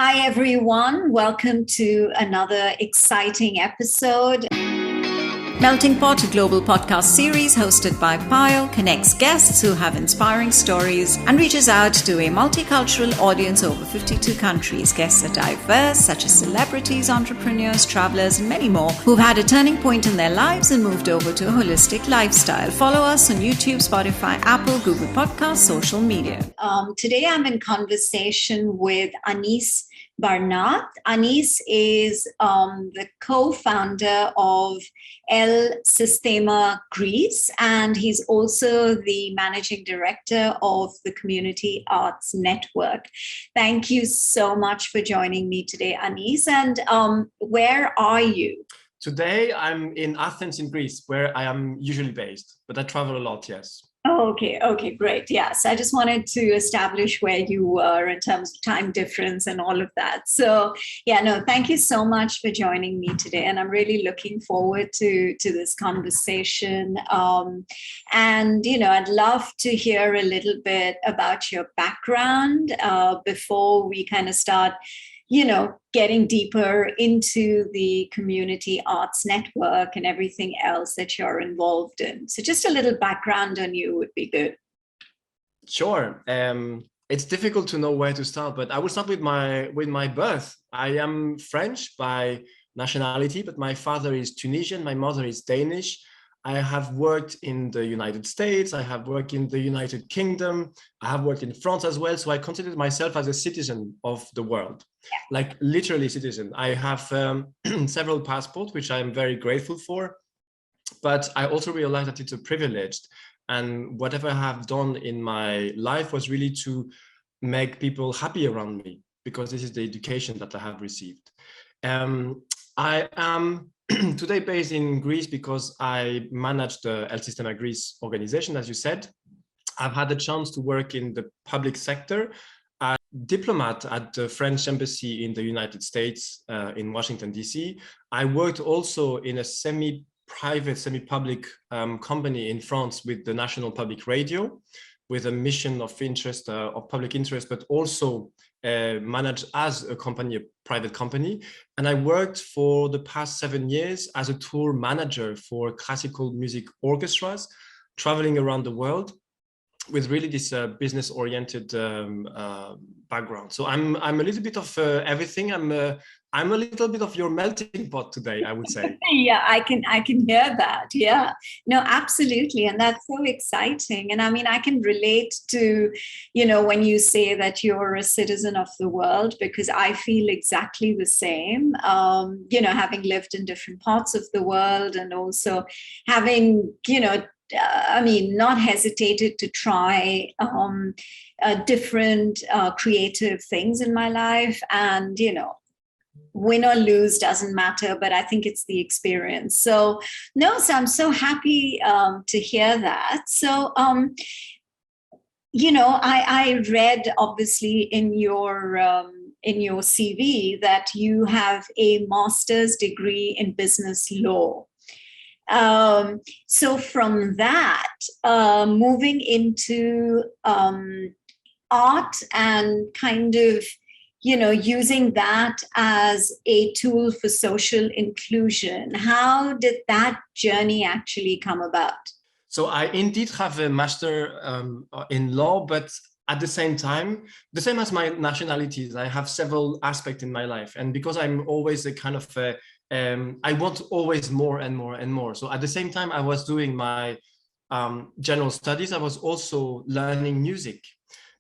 Hi, everyone. Welcome to another exciting episode. Melting Pot, a global podcast series hosted by Payal, connects guests who have inspiring stories and reaches out to a multicultural audience over 52 countries. Guests are diverse, such as celebrities, entrepreneurs, travelers, and many more who've had a turning point in their lives and moved over to a holistic lifestyle. Follow us on YouTube, Spotify, Apple, Google Podcasts, social media. Today I'm in conversation with Anis Barnat. Anis is the co-founder of El Sistema Greece, and he's also the managing director of the Community Arts Network. Thank you so much for joining me today, Anis. And where are you? Today, I'm in Athens in Greece, where I am usually based, but I travel a lot, yes. Oh, okay, great. Yes, I just wanted to establish where you were in terms of time difference and all of that. So, thank you so much for joining me today. And I'm really looking forward to this conversation. I'd love to hear a little bit about your background before we kind of start getting deeper into the Community Arts Network and everything else that you're involved in. So just a little background on you would be good. Sure. It's difficult to know where to start, but I will start with my birth. I am French by nationality, but my father is Tunisian, my mother is Danish. I have worked in the United States, I have worked in the United Kingdom, I have worked in France as well. So I consider myself as a citizen of the world, like literally citizen. I have several passports, which I am very grateful for, but I also realize that it's a privilege. And whatever I have done in my life was really to make people happy around me, because this is the education that I have received. I am today based in Greece because I manage the El Sistema Greece organization, as you said. I've had the chance to work in the public sector as a diplomat at the French embassy in the United States, in Washington, D.C. I worked also in a semi-private, semi-public company in France with the National Public Radio, with a mission of interest, of public interest, but also managed as a company, a private company. And I worked for the past 7 years as a tour manager for classical music orchestras, traveling around the world with really this business-oriented background. So I'm a little bit of everything. I'm a little bit of your melting pot today, I would say. Yeah, I can hear that. Yeah, no, absolutely. And that's so exciting. And I mean, I can relate to, when you say that you're a citizen of the world, because I feel exactly the same, having lived in different parts of the world and also having, not hesitated to try different creative things in my life. And, win or lose doesn't matter, but I think it's the experience. So I'm so happy to hear that. So, I read obviously in your CV that you have a master's degree in business law. So from that, moving into art and kind of, using that as a tool for social inclusion, how did that journey actually come about? So I indeed have a master in law, but at the same time, the same as my nationalities, I have several aspects in my life. And because I'm always a kind of I want always more and more and more. So at the same time, I was doing my general studies. I was also learning music.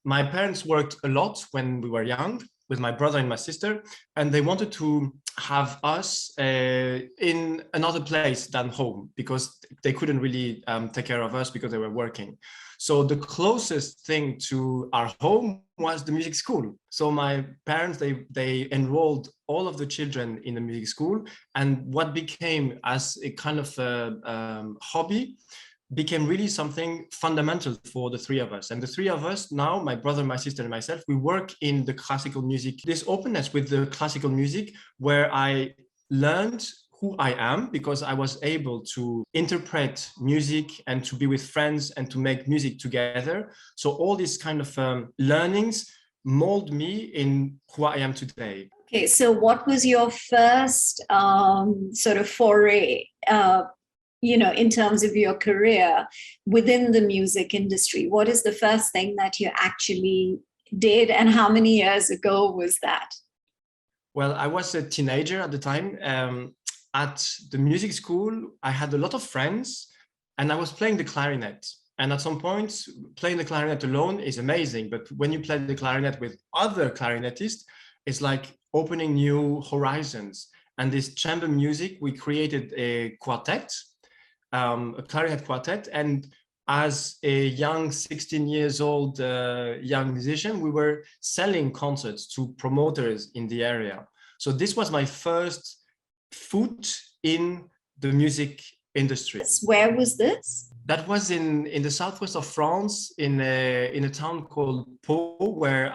My parents worked a lot when we were young with my brother and my sister, and they wanted to have us in another place than home because they couldn't really take care of us because they were working. So the closest thing to our home was the music school. So my parents, they enrolled all of the children in the music school, and what became as a kind of hobby became really something fundamental for the three of us. And the three of us now, my brother, my sister, and myself, we work in the classical music, this openness with the classical music, where I learned who I am because I was able to interpret music and to be with friends and to make music together. So all these kind of learnings mold me in who I am today. Okay, so what was your first sort of foray, in terms of your career within the music industry? What is the first thing that you actually did, and how many years ago was that? Well, I was a teenager at the time. At the music school, I had a lot of friends, and I was playing the clarinet. And at some point, playing the clarinet alone is amazing. But when you play the clarinet with other clarinetists, it's like opening new horizons. And this chamber music, we created a quartet, a clarinet quartet. And as a young 16 years old young musician, we were selling concerts to promoters in the area. So this was my first foot in the music industry. Where was this? That was in the southwest of France, in a town called Pau, where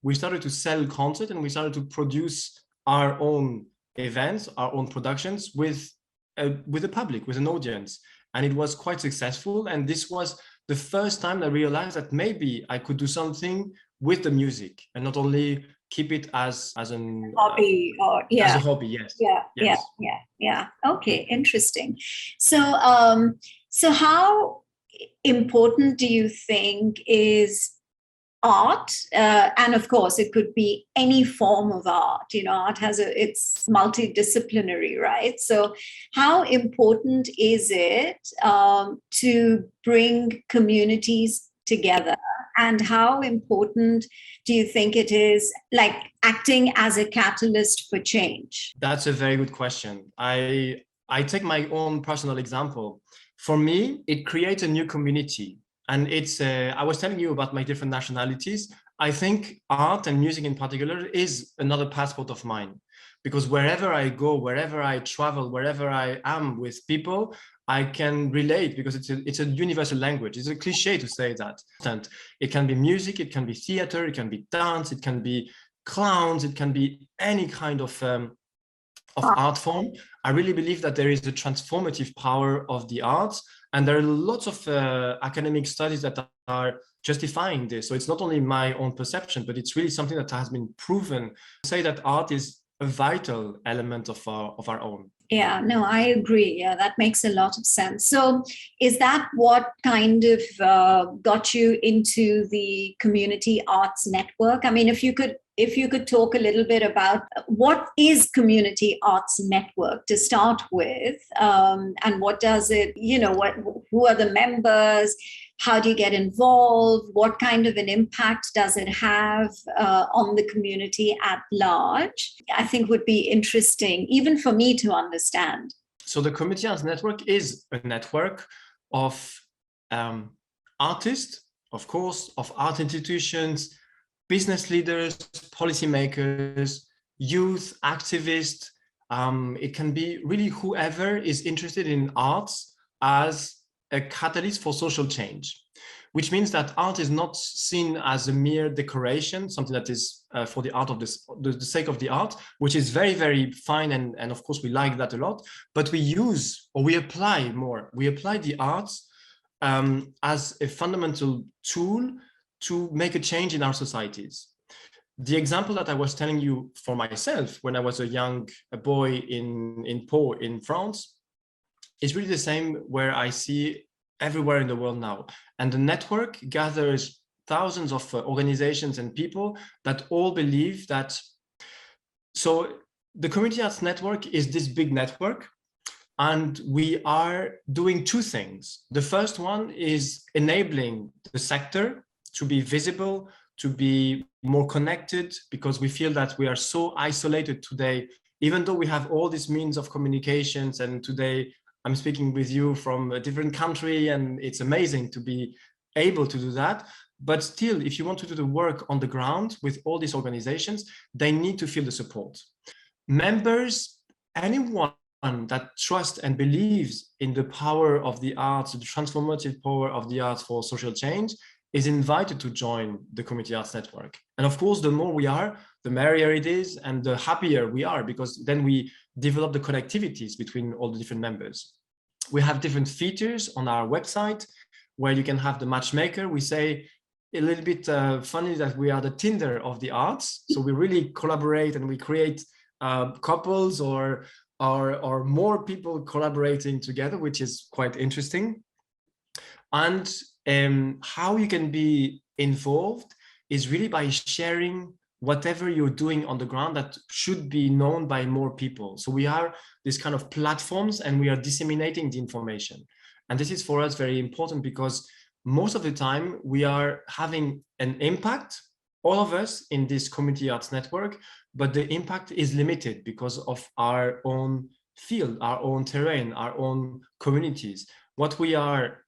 we started to sell concerts, and we started to produce our own events, our own productions with the public, with an audience. And it was quite successful. And this was the first time I realized that maybe I could do something with the music and not only keep it as an hobby, or as a hobby. Yeah. Okay, interesting. So so how important do you think is art? And of course, it could be any form of art. Art it's multidisciplinary, right? So how important is it to bring communities together? And how important do you think it is, like, acting as a catalyst for change? That's a very good question. I take my own personal example. For me, it creates a new community. And it's, I was telling you about my different nationalities. I think art and music in particular is another passport of mine, because wherever I go, wherever I travel, wherever I am with people, I can relate, because it's a universal language. It's a cliche to say that. It can be music, it can be theater, it can be dance, it can be clowns, it can be any kind of art form. I really believe that there is a transformative power of the arts, and there are lots of academic studies that are justifying this. So it's not only my own perception, but it's really something that has been proven. Say that art is a vital element of our own. Yeah, no, I agree. Yeah, that makes a lot of sense. So is that what kind of got you into the community arts network? I mean, if you could talk a little bit about what is community arts network to start with, and what does it, who are the members? How do you get involved? What kind of an impact does it have on the community at large? I think would be interesting, even for me to understand. So the Community Arts Network is a network of artists, of course, of art institutions, business leaders, policymakers, youth, activists. It can be really whoever is interested in arts as a catalyst for social change, which means that art is not seen as a mere decoration, something that is for the art of the sake of the art, which is very, very fine. And of course, we like that a lot, but we apply the arts as a fundamental tool to make a change in our societies. The example that I was telling you for myself when I was a young boy in Pau in France is really the same where I see everywhere in the world now. And the network gathers thousands of organizations and people that all believe that. So the Community Arts Network is this big network, and we are doing two things. The first one is enabling the sector to be visible, to be more connected, because we feel that we are so isolated today, even though we have all these means of communications. And today I'm speaking with you from a different country, and it's amazing to be able to do that. But still, if you want to do the work on the ground with all these organizations, they need to feel the support. Members, anyone that trusts and believes in the power of the arts, the transformative power of the arts for social change, is invited to join the Community Arts Network. And of course, the more we are, the merrier it is, and the happier we are, because then we develop the connectivities between all the different members. We have different features on our website where you can have the matchmaker. We say, a little bit funny that we are the Tinder of the arts. So we really collaborate and we create couples or more people collaborating together, which is quite interesting. And how you can be involved is really by sharing whatever you're doing on the ground that should be known by more people. So we are this kind of platforms and we are disseminating the information. And this is for us very important because most of the time we are having an impact, all of us in this community arts network, but the impact is limited because of our own field, our own terrain, our own communities. What we are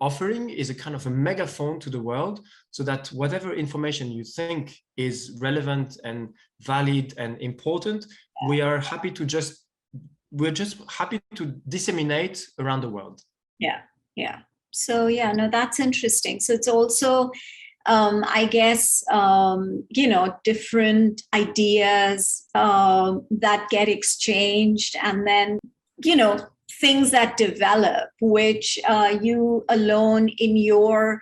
offering is a kind of a megaphone to the world, so that whatever information you think is relevant and valid and important, we're just happy to disseminate around the world. Yeah. So no, that's interesting. So it's also I guess different ideas that get exchanged, and then things that develop, which you alone in your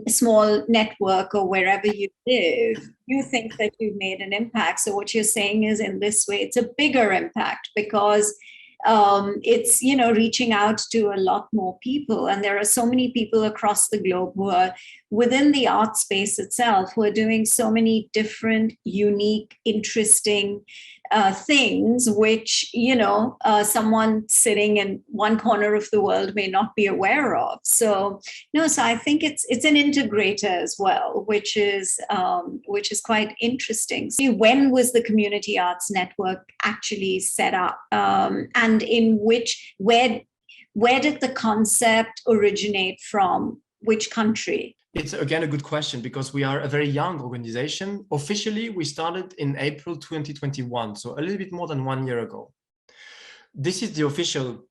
small network or wherever you live, you think that you've made an impact. So what you're saying is, in this way, it's a bigger impact because it's reaching out to a lot more people, and there are so many people across the globe who are within the art space itself who are doing so many different, unique, interesting things, which someone sitting in one corner of the world may not be aware of. So I think it's an integrator as well, which is quite interesting. So when was the Community Arts Network actually set up, and where did the concept originate from? Which country? It's again a good question because we are a very young organization. Officially, we started in April 2021, so a little bit more than 1 year ago. This is the official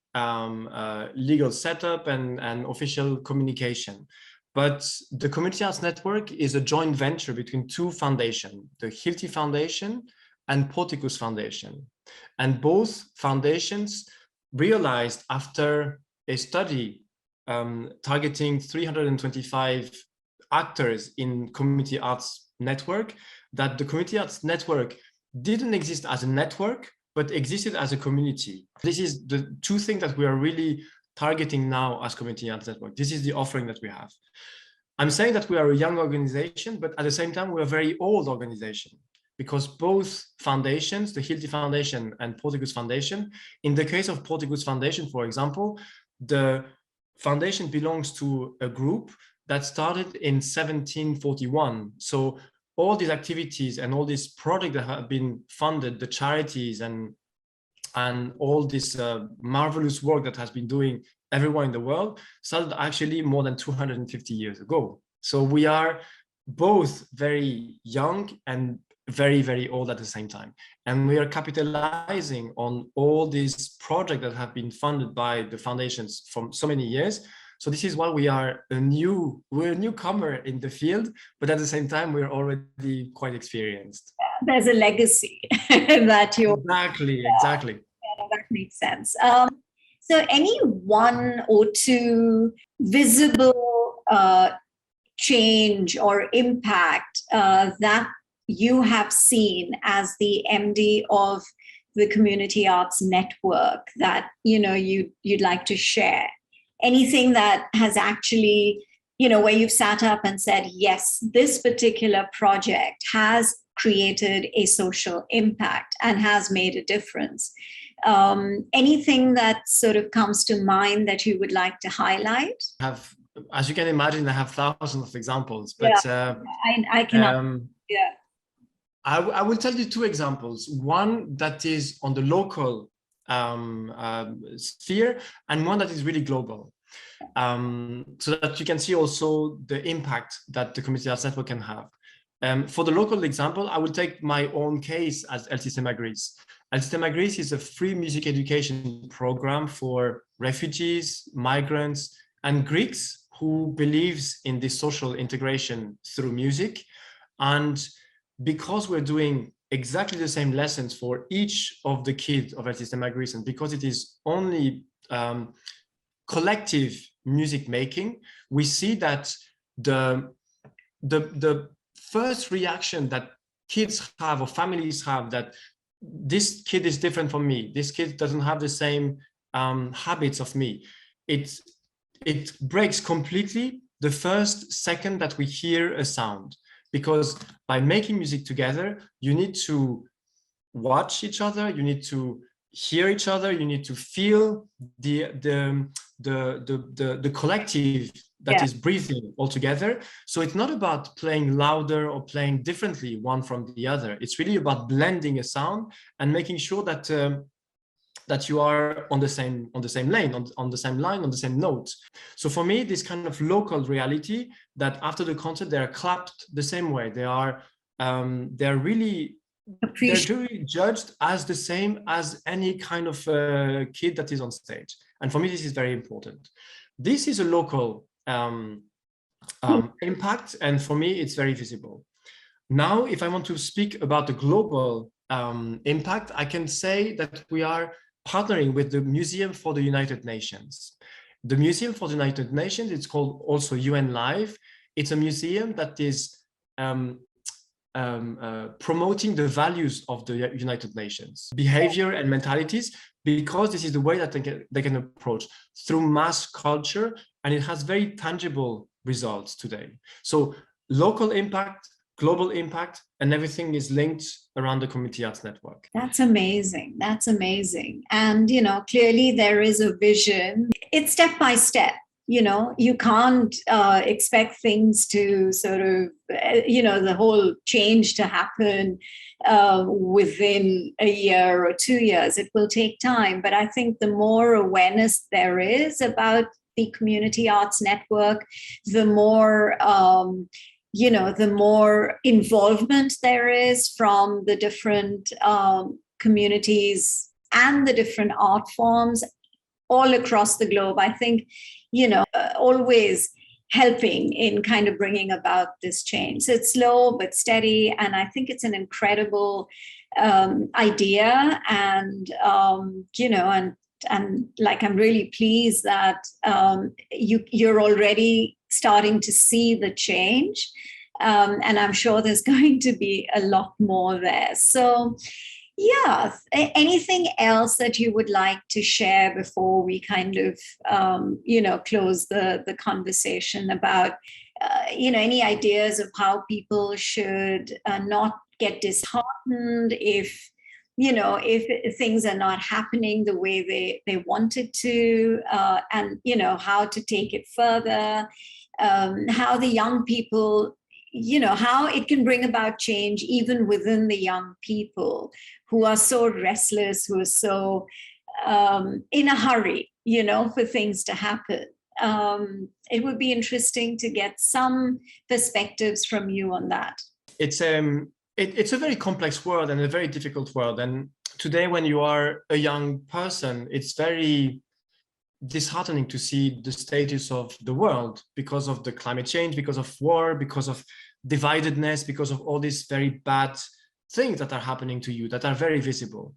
legal setup and official communication. But the Community Arts Network is a joint venture between two foundations, the Hilti Foundation and Porticus Foundation. And both foundations realized after a study targeting 325 actors in Community Arts Network, that the Community Arts Network didn't exist as a network, but existed as a community. This is the two things that we are really targeting now as Community Arts Network. This is the offering that we have. I'm saying that we are a young organization, but at the same time, we're a very old organization because both foundations, the Hilti Foundation and Porticus Foundation, in the case of Porticus Foundation, for example, the foundation belongs to a group that started in 1741. So all these activities and all these projects that have been funded, the charities and all this marvelous work that has been doing everywhere in the world, started actually more than 250 years ago. So we are both very young and very, very old at the same time. And we are capitalizing on all these projects that have been funded by the foundations for so many years. So this is why we're a newcomer in the field, but at the same time, we're already quite experienced. There's a legacy that you... Exactly. Yeah, that makes sense. So any one or two visible change or impact that you have seen as the MD of the Community Arts Network that you'd like to share? Anything that has actually, where you've sat up and said, yes, this particular project has created a social impact and has made a difference. Anything that sort of comes to mind that you would like to highlight? As you can imagine, I have thousands of examples, but I cannot. I will tell you two examples. One that is on the local sphere, and one that is really global, so that you can see also the impact that the Community Arts Network can have. For the local example, I will take my own case as El Sistema Gris. El Sistema Gris is a free music education program for refugees, migrants, and Greeks who believes in this social integration through music. And because we're doing exactly the same lessons for each of the kids of El Sistema Gris, and because it is only collective music making, we see that the first reaction that kids have or families have, that this kid is different from me, this kid doesn't have the same habits of me, it breaks completely the first second that we hear a sound. Because by making music together, you need to watch each other, you need to hear each other, you need to feel the collective that is breathing all together. So it's not about playing louder or playing differently one from the other. It's really about blending a sound and making sure that that you are on the same lane, on the same line, on the same note. So for me, this kind of local reality, that after the concert they are clapped the same way, they're really judged as the same as any kind of kid that is on stage. And for me, this is very important. This is a local impact, and for me, it's very visible. Now, if I want to speak about the global impact, I can say that we are partnering with the Museum for the United Nations. The Museum for the United Nations, it's called also UN Live. It's a museum that is promoting the values of the United Nations, behavior and mentalities, because this is the way that they can approach through mass culture, and it has very tangible results today. So local impact, global impact, and everything is linked around the Community Arts Network. That's amazing. That's amazing. And, clearly there is a vision. It's step by step. You can't expect things to sort of, the whole change to happen within a year or 2 years. It will take time. But I think the more awareness there is about the Community Arts Network, the more the more involvement there is from the different communities and the different art forms all across the globe. I think, always helping in kind of bringing about this change. So it's slow but steady, and I think it's an incredible idea. And and like, I'm really pleased that you're already starting to see the change. And I'm sure there's going to be a lot more there. So, yeah, anything else that you would like to share before we kind of, close the conversation about, any ideas of how people should not get disheartened if things are not happening the way they wanted to, and, how to take it further, how the young people, how it can bring about change even within the young people who are so restless, who are so in a hurry, for things to happen. It would be interesting to get some perspectives from you on that. It's a very complex world and a very difficult world. And today, when you are a young person, it's very disheartening to see the status of the world because of the climate change, because of war, because of dividedness, because of all these very bad things that are happening to you that are very visible.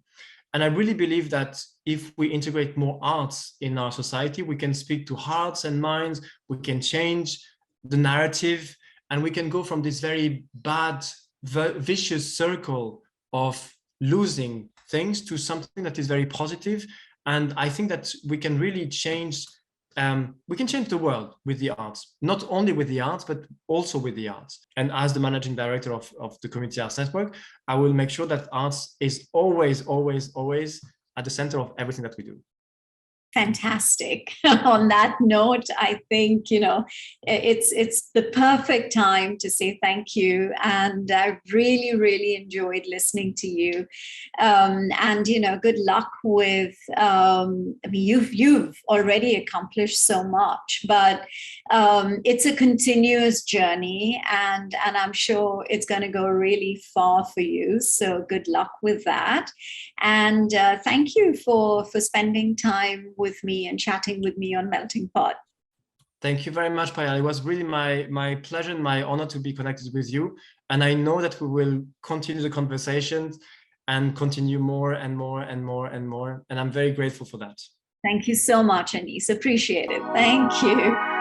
And I really believe that if we integrate more arts in our society, we can speak to hearts and minds, we can change the narrative, and we can go from this very bad, vicious circle of losing things to something that is very positive. And I think that we can really change, the world with the arts, not only with the arts, but also with the arts. And as the managing director of the Community Arts Network, I will make sure that arts is always, always, always at the center of everything that we do. Fantastic. On that note, I think, it's the perfect time to say thank you. And I really, really enjoyed listening to you. And, good luck with, you've already accomplished so much, but it's a continuous journey, and I'm sure it's going to go really far for you. So good luck with that. And thank you for spending time with me and chatting with me on Melting Pot. Thank you very much, Payal. It was really my pleasure and my honor to be connected with you. And I know that we will continue the conversations and continue more and more and more and more. And I'm very grateful for that. Thank you so much, Anis. Appreciate it. Thank you.